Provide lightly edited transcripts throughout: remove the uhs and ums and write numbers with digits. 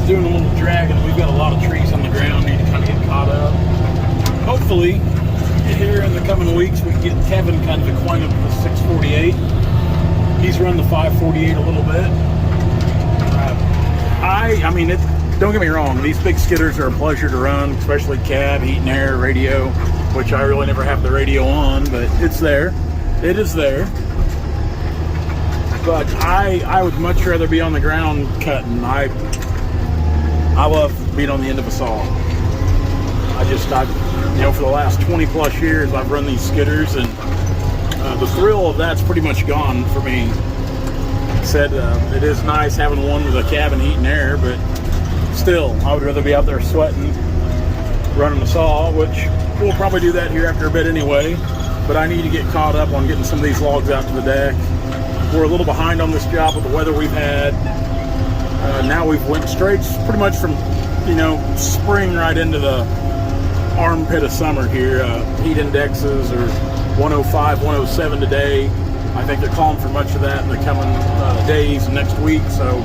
doing a little dragging. We've got a lot of trees on the ground, need to kind of get caught up. Hopefully, here in the coming weeks, we can get Kevin kind of acquainted with the 648. He's run the 548 a little bit. I mean, don't get me wrong, these big skidders are a pleasure to run, especially cab, heat and air, radio, which I really never have the radio on, but it's there. It is there. But I would much rather be on the ground cutting. I love being on the end of a saw. You know, for the last 20 plus years, I've run these skidders, and the thrill of that's pretty much gone for me. Like I said, it is nice having one with a cabin heat and air, but still, I would rather be out there sweating, running the saw, which we'll probably do that here after a bit anyway. But I need to get caught up on getting some of these logs out to the deck. We're a little behind on this job with the weather we've had. Now we've went straight pretty much from, you know, spring right into the armpit of summer here. Heat indexes are 105, 107 today. I think they're calling for much of that in the coming days and next week. So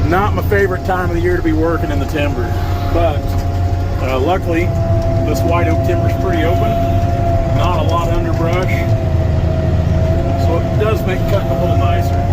not my favorite time of the year to be working in the timber. But luckily, this white oak timber is pretty open. Not a lot of underbrush. So it does make cutting a little nicer.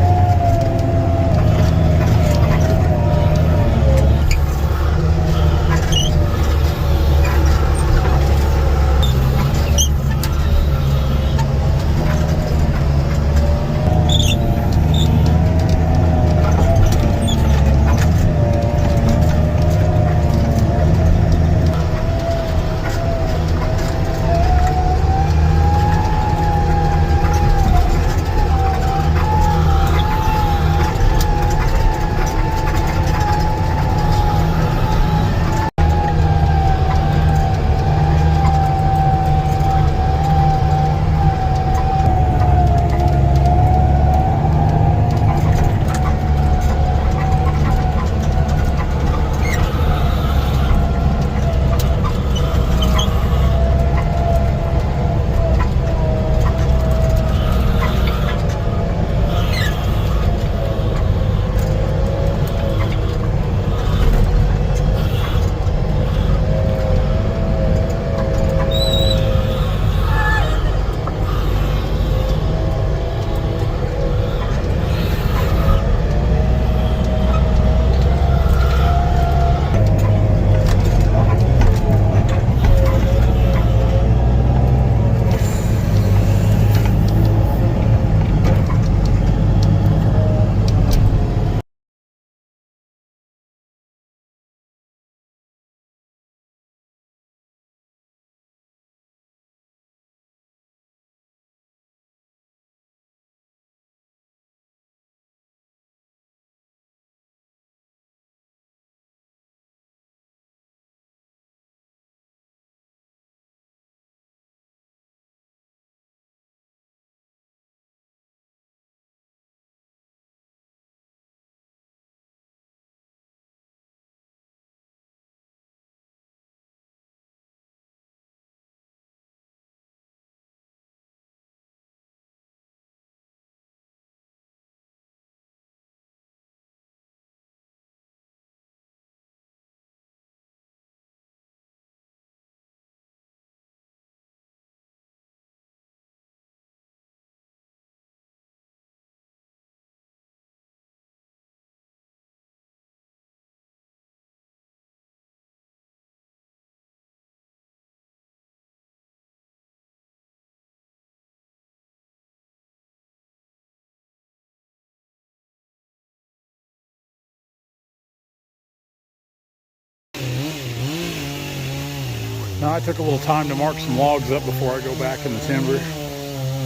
Now I took a little time to mark some logs up before I go back in the timber.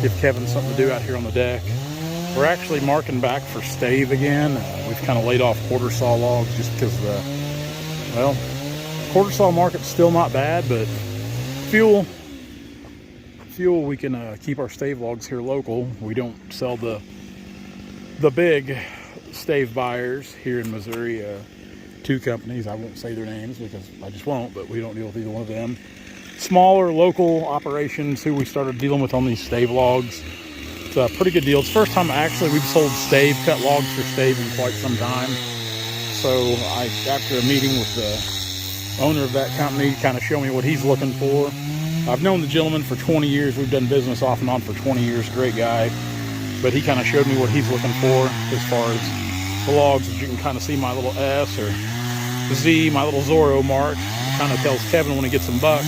Give Kevin something to do out here on the deck. We're actually marking back for stave again. We've kind of laid off quarter saw logs just because the, well, quarter saw market's still not bad, but fuel we can keep our stave logs here local. We don't sell the big stave buyers here in Missouri. Two companies, I won't say their names because I just won't, but we don't deal with either one of them. Smaller local operations who we started dealing with on these stave logs. It's a pretty good deal. It's the first time actually we've sold stave cut logs for stave in quite some time. So after a meeting with the owner of that company, kind of show me what he's looking for. I've known the gentleman for 20 years. We've done business off and on for 20 years. Great guy. But he kind of showed me what he's looking for as far as the logs. As you can kind of see my little S or Z, my little Zorro mark. It kind of tells Kevin when he gets some bucks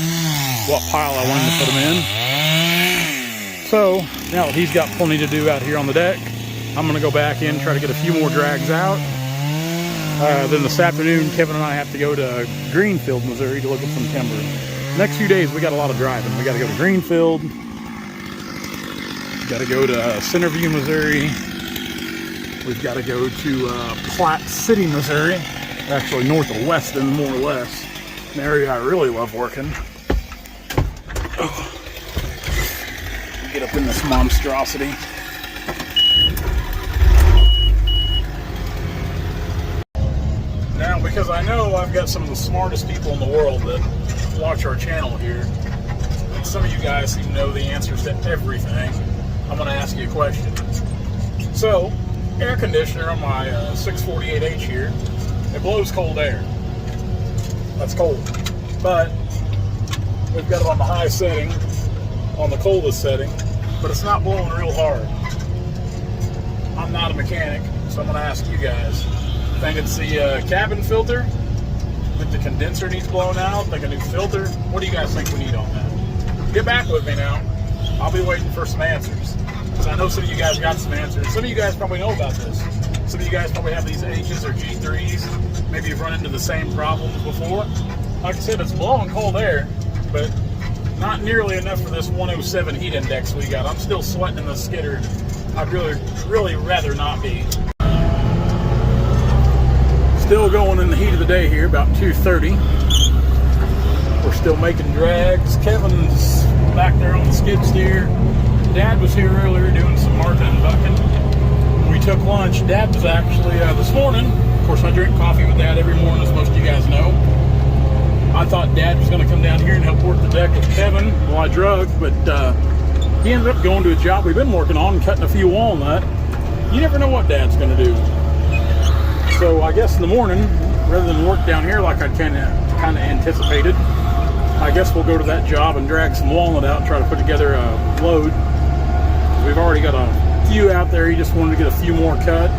what pile I want him to put them in. So now that he's got plenty to do out here on the deck, I'm going to go back in, try to get a few more drags out. Then this afternoon, Kevin and I have to go to Greenfield, Missouri to look at some timber. Next few days, we got a lot of driving. We got to go to Greenfield. Got to go to Centerview, Missouri. We've got to go to Platte City, Missouri. Actually north of Weston, more or less. An area I really love working. Oh. Get up in this monstrosity. Now, because I know I've got some of the smartest people in the world that watch our channel here, and some of you guys seem to know the answers to everything, I'm going to ask you a question. So, air conditioner on my 648H here, it blows cold air. That's cold. But we've got it on the high setting, on the coldest setting, but it's not blowing real hard. I'm not a mechanic, so I'm going to ask you guys. Think it's the cabin filter? Think the condenser needs blown out? Think a new filter? What do you guys think we need on that? Get back with me now. I'll be waiting for some answers. Because I know some of you guys got some answers. Some of you guys probably know about this. Some of you guys probably have these H's or G3s. Maybe you've run into the same problems before. Like I said, it's blowing cold air, but not nearly enough for this 107 heat index we got. I'm still sweating in the skidder. I'd really rather not be. Still going in the heat of the day here, about 2:30. We're still making drags. Kevin's back there on the skid steer. Dad was here earlier doing some marking and bucking. When we took lunch, Dad was actually, this morning, of course I drink coffee with Dad every morning, as most of you guys know. I thought Dad was going to come down here and help work the deck with Kevin while I drug, but he ended up going to a job we've been working on, cutting a few walnut. You never know what Dad's going to do. So I guess in the morning, rather than work down here like I kind of anticipated, I guess we'll go to that job and drag some walnut out and try to put together a load. We've already got a few out there. He just wanted to get a few more cut,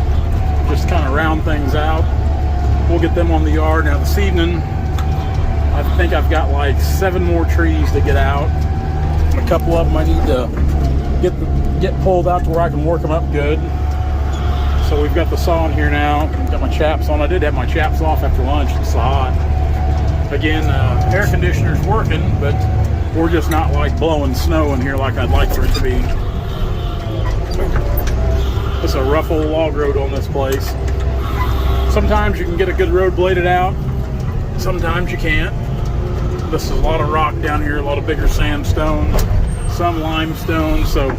just kind of round things out. We'll get them on the yard. Now this evening, I think I've got like 7 more trees to get out. A couple of them I need to get pulled out to where I can work them up good. So we've got the saw in here now. Got my chaps on. I did have my chaps off after lunch. It's so hot. Again, air conditioner's working, but we're just not like blowing snow in here like I'd like for it to be. It's a rough old log road on this place. Sometimes you can get a good road bladed out. Sometimes you can't. This is a lot of rock down here, a lot of bigger sandstone, some limestone, so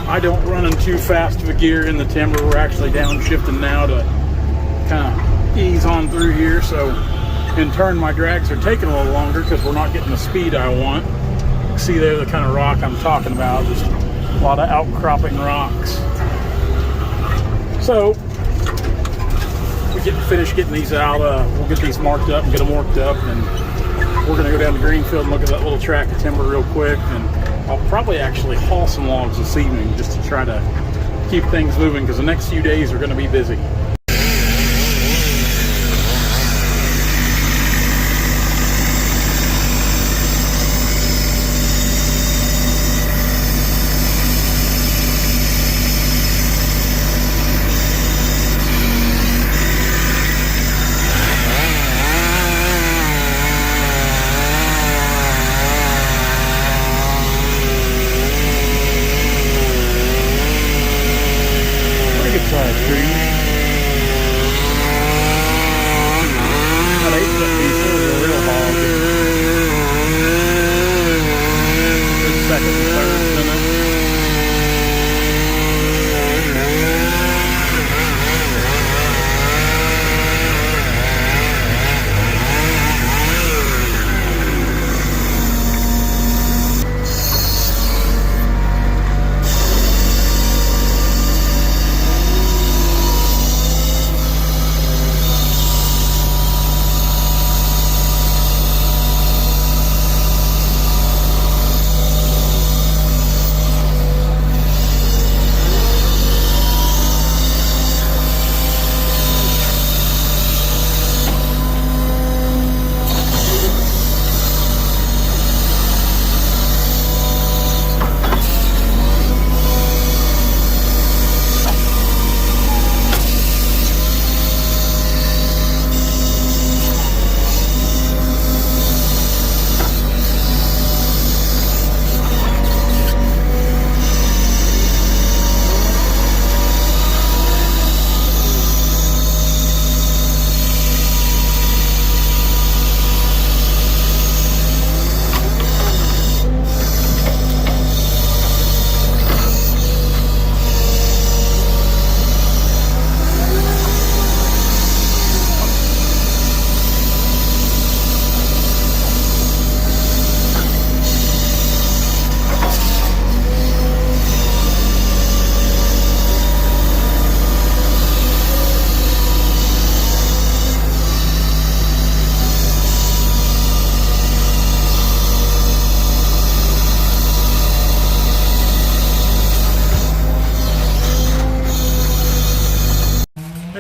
I don't run in too fast of a gear in the timber. We're actually downshifting now to kind of ease on through here, so in turn my drags are taking a little longer because we're not getting the speed I want. See there the kind of rock I'm talking about, just a lot of outcropping rocks. So we get finished getting these out, we'll get these marked up and get them worked up, and we're going to go down to Greenfield and look at that little tract of timber real quick, and I'll probably actually haul some logs this evening just to try to keep things moving because the next few days are going to be busy. Size tree.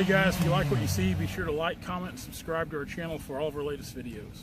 Hey guys, if you like what you see, be sure to like, comment, and subscribe to our channel for all of our latest videos.